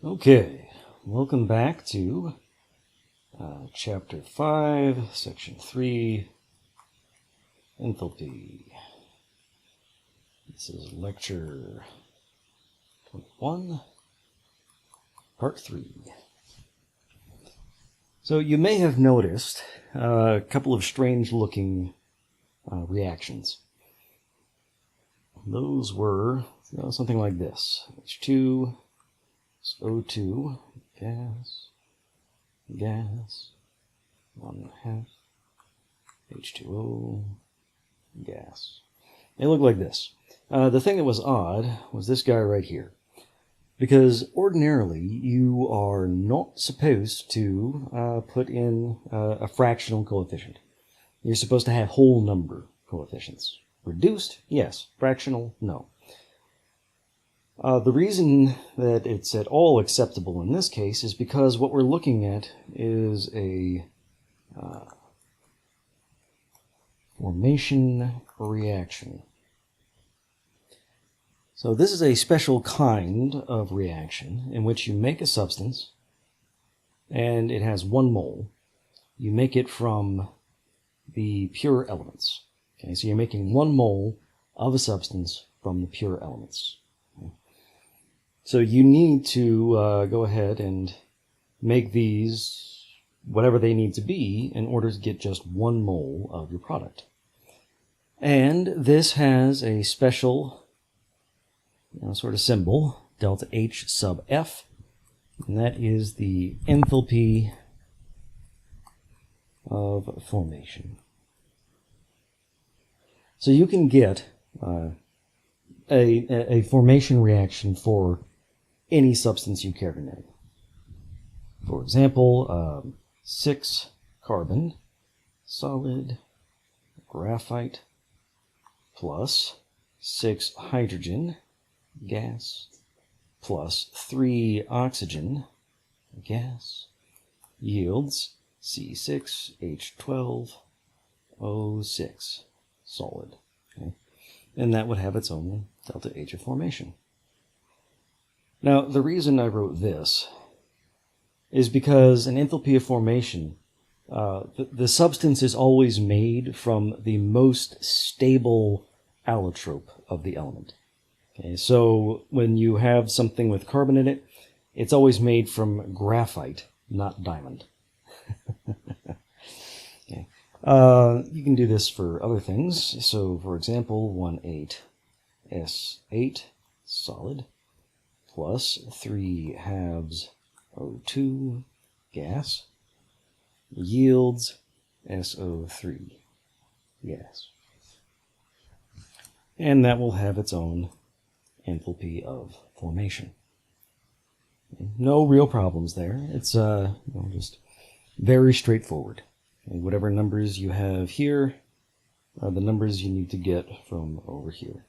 Okay, welcome back to Chapter 5, Section 3, Enthalpy. This is Lecture 21, Part 3. So you may have noticed a couple of strange-looking reactions. Those were something like this. H2, O2, gas, 1/2, H2O, gas. They look like this. The thing that was odd was this guy right here. Because ordinarily you are not supposed to put in a fractional coefficient. You're supposed to have whole number coefficients. Reduced, yes. Fractional, no. The reason that it's at all acceptable in this case is because what we're looking at is a formation reaction. So this is a special kind of reaction in which you make a substance and it has 1 mole. You make it from the pure elements. Okay, so you're making 1 mole of a substance from the pure elements. So you need to go ahead and make these whatever they need to be in order to get just 1 mole of your product. And this has a special sort of symbol, delta H sub F, and that is the enthalpy of formation. So you can get a formation reaction for any substance you care to name. For example, 6 carbon solid graphite plus 6 hydrogen gas plus 3 oxygen gas yields C6H12O6 solid. Okay? And that would have its own delta H of formation. Now, the reason I wrote this is because an enthalpy of formation, the substance is always made from the most stable allotrope of the element. Okay, so when you have something with carbon in it, it's always made from graphite, not diamond. Okay. You can do this for other things. So, for example, 1,8S8 solid plus 3 halves O2 gas yields SO3 gas. And that will have its own enthalpy of formation. No real problems there. It's just very straightforward. And whatever numbers you have here are the numbers you need to get from over here.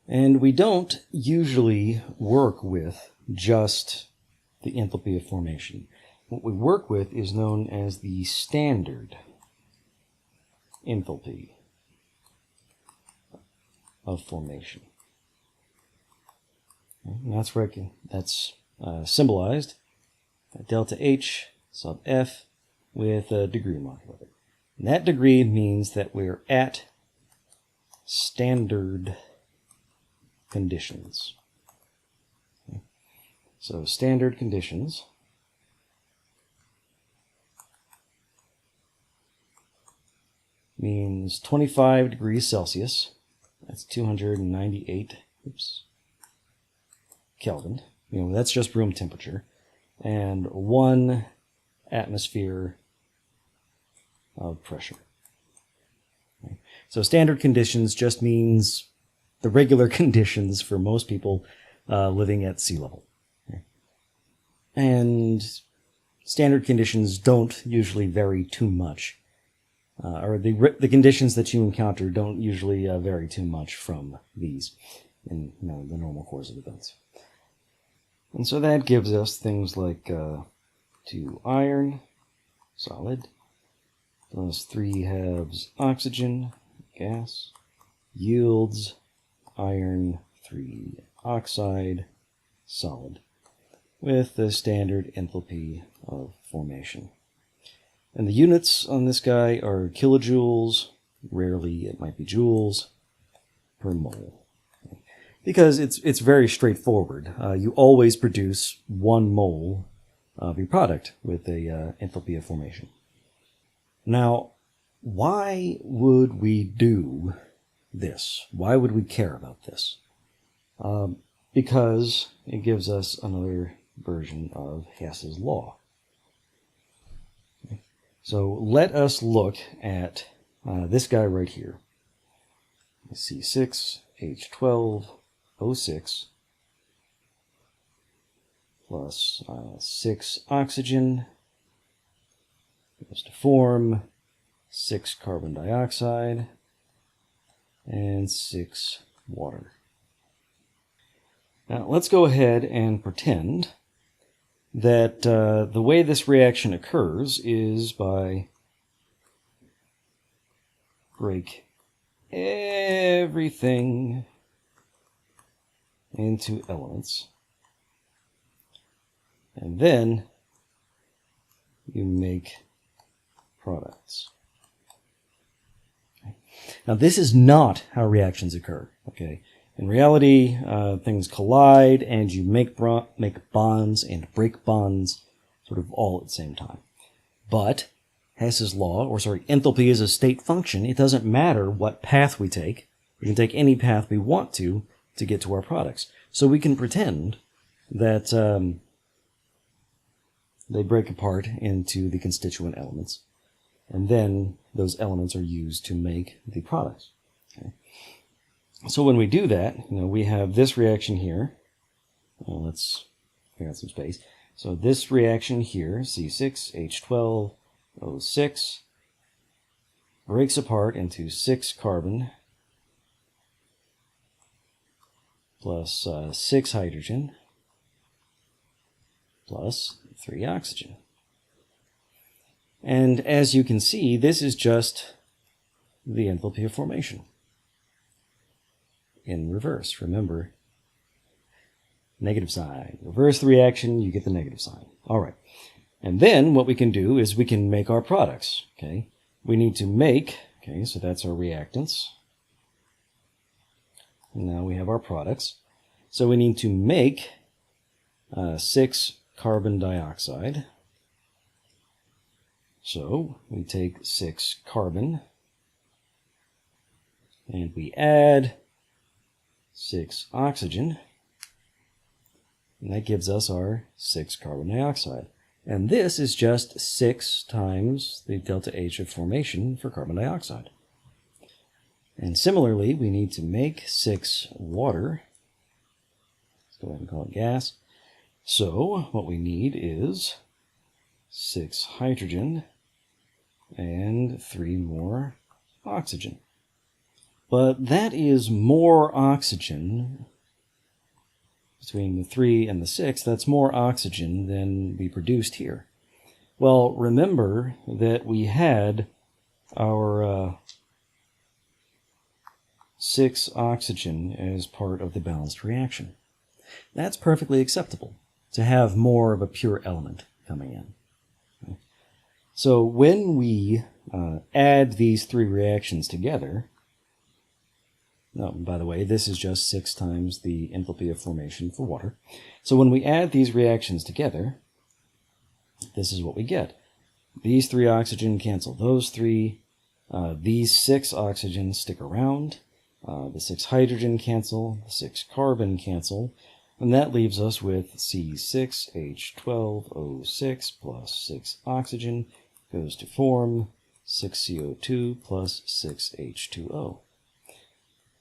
And we don't usually work with just the enthalpy of formation. What we work with is known as the standard enthalpy of formation. And that's symbolized by delta H sub F with a degree mark of it. And that degree means that we're at standard conditions. Okay. So standard conditions means 25 degrees Celsius. That's 298 Kelvin. That's just room temperature. And 1 atmosphere of pressure. Okay. So standard conditions just means the regular conditions for most people living at sea level. Okay. And standard conditions don't usually vary too much. Or the conditions that you encounter don't usually vary too much from these in the normal course of events. And so that gives us things like 2 iron solid plus 3 halves oxygen gas yields iron 3 oxide solid with the standard enthalpy of formation. And the units on this guy are kilojoules, rarely it might be joules, per mole. Because it's very straightforward. You always produce 1 mole of your product with a enthalpy of formation. Now, why would we do this? Why would we care about this? Because it gives us another version of Hess's law. So let us look at this guy right here. C6H12O6 plus 6 oxygen goes to form 6 carbon dioxide and 6 water. Now let's go ahead and pretend that the way this reaction occurs is by break everything into elements, and then you make products. Okay. Now this is not how reactions occur. Okay. In reality, things collide and you make bonds and break bonds sort of all at the same time. But Hess's law, enthalpy is a state function. It doesn't matter what path we take. We can take any path we want to get to our products. So we can pretend that they break apart into the constituent elements, and then those elements are used to make the products. Okay. So when we do that, we have this reaction here. Well, let's figure out some space. So this reaction here, C6H12O6, breaks apart into 6 carbon plus 6 hydrogen plus 3 oxygen. And as you can see, this is just the enthalpy of formation in reverse. Remember, negative sign. Reverse the reaction, you get the negative sign. All right. And then what we can do is we can make our products. Okay. We need to make, okay, so that's our reactants. And now we have our products. So we need to make 6 carbon dioxide. So we take 6 carbon and we add 6 oxygen, and that gives us our 6 carbon dioxide. And this is just 6 times the delta H of formation for carbon dioxide. And similarly, we need to make 6 water. Let's go ahead and call it gas. So what we need is 6 hydrogen and 3 more oxygen. But that is more oxygen between the 3 and the 6. That's more oxygen than we produced here. Well, remember that we had our 6 oxygen as part of the balanced reaction. That's perfectly acceptable, to have more of a pure element coming in. Okay. So when we add these 3 reactions together, by the way, this is just 6 times the enthalpy of formation for water. So when we add these reactions together, this is what we get. These 3 oxygen cancel those 3. These 6 oxygen stick around. The 6 hydrogen cancel. The 6 carbon cancel. And that leaves us with C6H12O6 plus 6 oxygen goes to form 6 CO2 plus 6 H2O.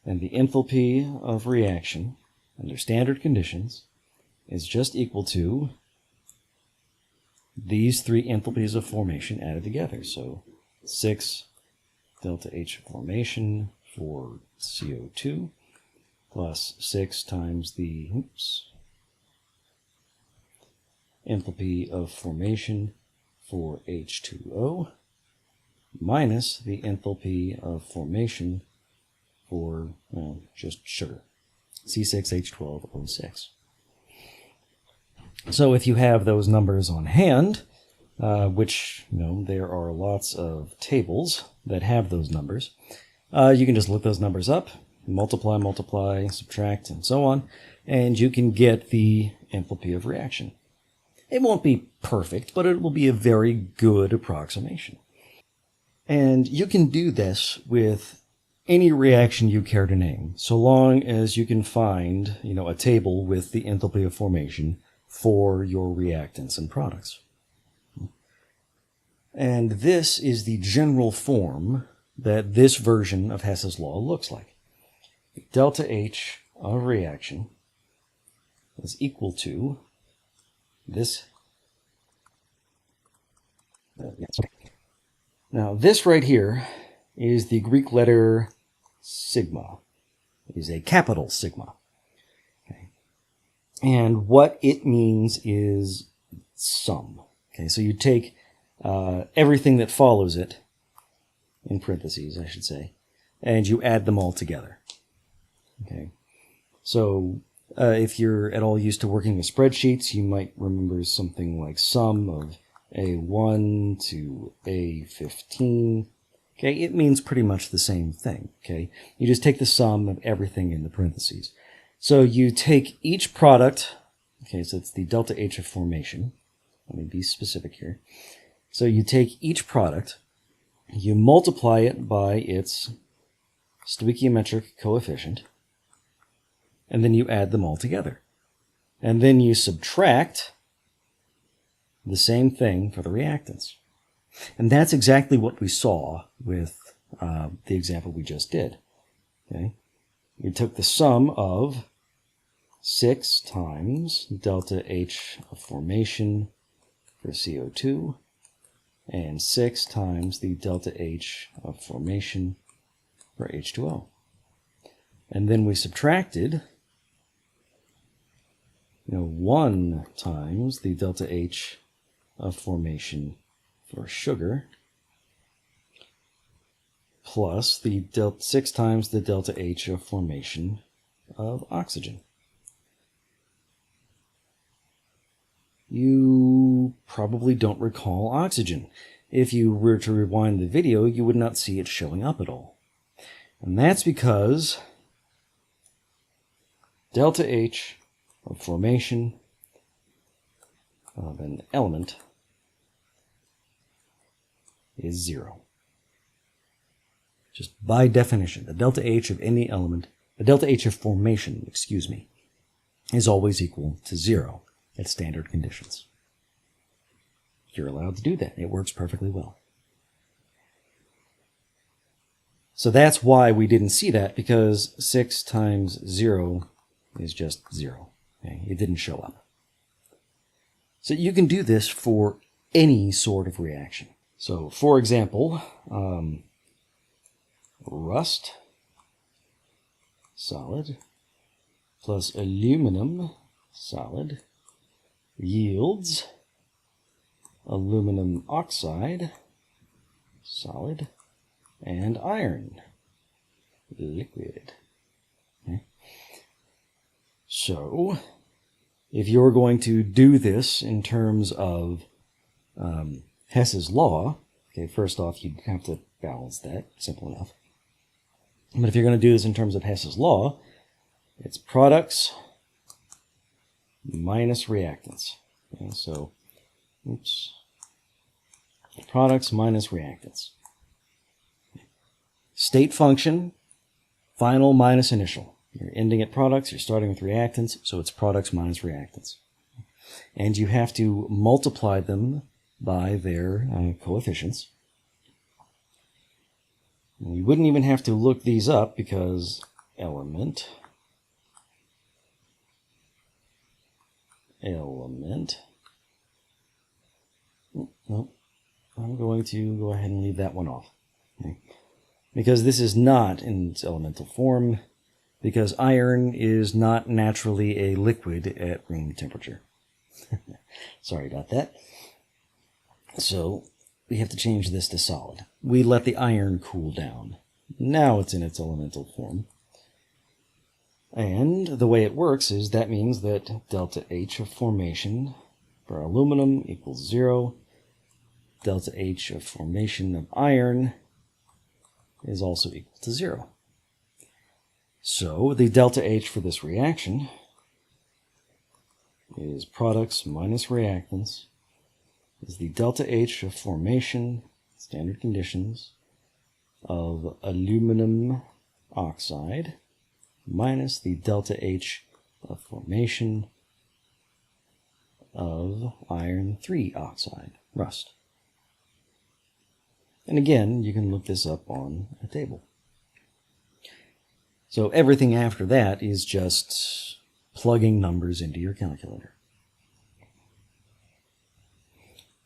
And the enthalpy of reaction under standard conditions is just equal to these 3 enthalpies of formation added together. So 6 delta H of formation for CO2 plus 6 times the enthalpy of formation for H2O minus the enthalpy of formation for, well, just sugar, C6H12O6. So if you have those numbers on hand, which, there are lots of tables that have those numbers, you can just look those numbers up, multiply, subtract, and so on, and you can get the enthalpy of reaction. It won't be perfect, but it will be a very good approximation. And you can do this with any reaction you care to name, so long as you can find, a table with the enthalpy of formation for your reactants and products. And this is the general form that this version of Hess's law looks like. Delta H of reaction is equal to this. Now, this right here is the Greek letter sigma. It is a capital sigma. Okay. And what it means is sum. Okay, so you take everything that follows it, in parentheses, I should say, and you add them all together. Okay, so if you're at all used to working with spreadsheets, you might remember something like sum of A1 to A15. Okay, it means pretty much the same thing. Okay, you just take the sum of everything in the parentheses. So you take each product. Okay, so it's the delta H of formation. Let me be specific here. So you take each product, you multiply it by its stoichiometric coefficient, and then you add them all together. And then you subtract the same thing for the reactants. And that's exactly what we saw with the example we just did. Okay? We took the sum of 6 times delta H of formation for CO2 and 6 times the delta H of formation for H2O. And then we subtracted 1 times the delta H of formation for sugar plus the 6 times the delta H of formation of oxygen. You probably don't recall oxygen. If you were to rewind the video, you would not see it showing up at all. And that's because delta H of formation of an element is 0. Just by definition, the delta H of any element, the delta H of formation, is always equal to 0 at standard conditions. You're allowed to do that. It works perfectly well. So that's why we didn't see that, because 6 times 0 is just 0. Okay? It didn't show up. So you can do this for any sort of reaction. So, for example, rust, solid, plus aluminum, solid, yields aluminum oxide, solid, and iron, liquid. Okay. So, if you're going to do this in terms of Hess's law, okay, first off, you'd have to balance that, simple enough. But if you're going to do this in terms of Hess's law, it's products minus reactants. Okay, so, products minus reactants. State function, final minus initial. You're ending at products, you're starting with reactants, so it's products minus reactants. And you have to multiply them by their coefficients. And you wouldn't even have to look these up because element, nope, I'm going to go ahead and leave that one off. Okay. Because this is not in its elemental form, because iron is not naturally a liquid at room temperature. Sorry about that. So we have to change this to solid. We let the iron cool down. Now it's in its elemental form. And the way it works is that means that delta H of formation for aluminum equals 0. Delta H of formation of iron is also equal to 0. So the delta H for this reaction is products minus reactants is the delta H of formation, standard conditions, of aluminum oxide minus the delta H of formation of iron 3 oxide, rust. And again, you can look this up on a table. So everything after that is just plugging numbers into your calculator.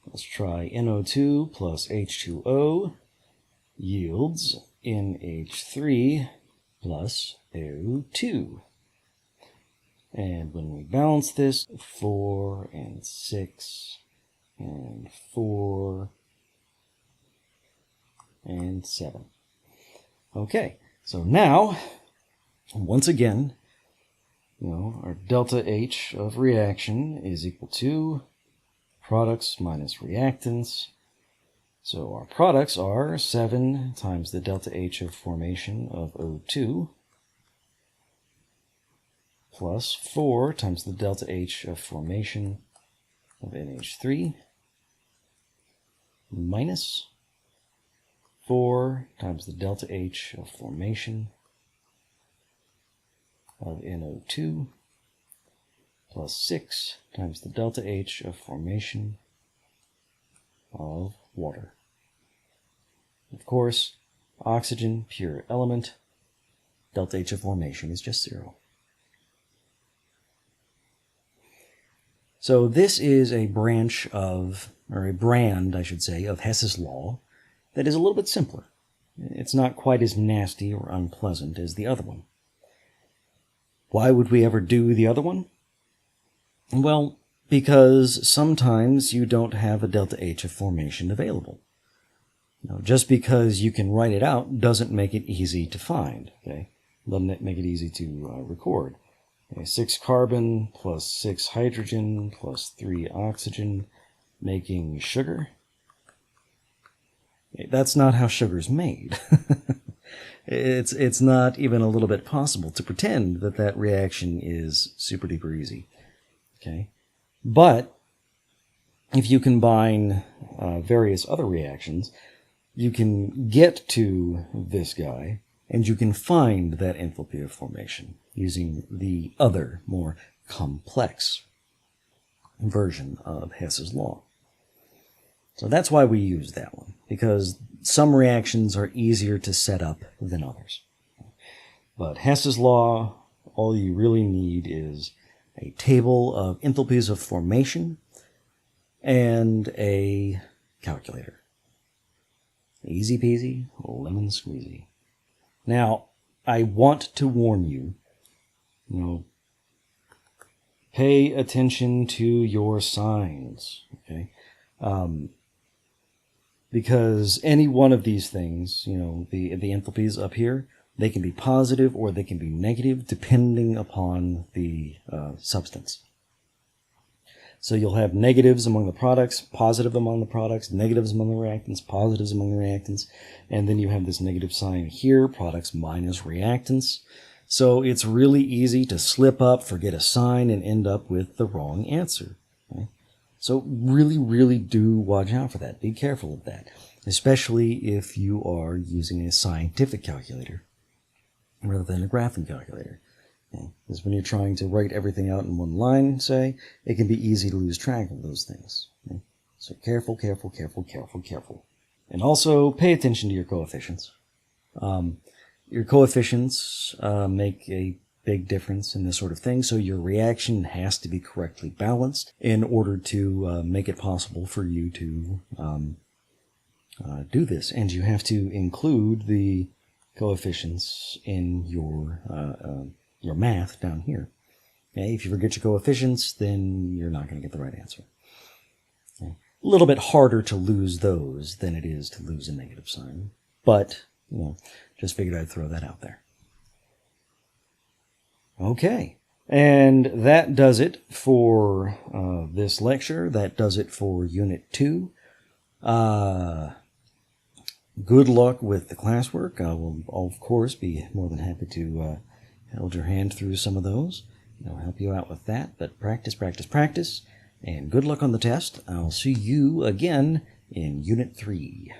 Let's try NO2 plus H2O yields NH3 plus O2. And when we balance this, 4 and 6 and 4 and 7. Okay, so now, once again, our delta H of reaction is equal to products minus reactants. So our products are 7 times the delta H of formation of O2 plus 4 times the delta H of formation of NH3 minus 4 times the delta H of formation of NO2 plus 6 times the delta H of formation of water. Of course, oxygen, pure element, delta H of formation is just 0. So this is a branch of, or a brand, I should say, of Hess's law that is a little bit simpler. It's not quite as nasty or unpleasant as the other one. Why would we ever do the other one? Well, because sometimes you don't have a delta H of formation available. Just because you can write it out doesn't make it easy to find. Okay, doesn't make it easy to record. 6 carbon plus 6 hydrogen plus 3 oxygen making sugar. That's not how sugar's made. It's not even a little bit possible to pretend that that reaction is super duper easy. Okay, but if you combine various other reactions, you can get to this guy, and you can find that enthalpy of formation using the other, more complex version of Hess's law. So that's why we use that one, because some reactions are easier to set up than others. But Hess's law, all you really need is a table of enthalpies of formation and a calculator. Easy peasy, lemon squeezy. Now, I want to warn you, pay attention to your signs, okay? Because any one of these things, the enthalpies up here, they can be positive or they can be negative depending upon the substance. So you'll have negatives among the products, positive among the products, negatives among the reactants, positives among the reactants, and then you have this negative sign here, products minus reactants. So it's really easy to slip up, forget a sign, and end up with the wrong answer. Okay? So really, really do watch out for that. Be careful of that, especially if you are using a scientific calculator rather than a graphing calculator. Because when you're trying to write everything out in one line, say, it can be easy to lose track of those things. Okay? So careful, careful, careful, careful, careful. And also pay attention to your coefficients. Your coefficients make a big difference in this sort of thing, so your reaction has to be correctly balanced in order to make it possible for you to do this. And you have to include the coefficients in your math down here. Okay? If you forget your coefficients, then you're not going to get the right answer. Okay? A little bit harder to lose those than it is to lose a negative sign, but just figured I'd throw that out there. Okay. And that does it for this lecture. That does it for Unit 2. Good luck with the classwork. I will, of course, be more than happy to hold your hand through some of those. I'll help you out with that. But practice, practice, practice. And good luck on the test. I'll see you again in Unit 3.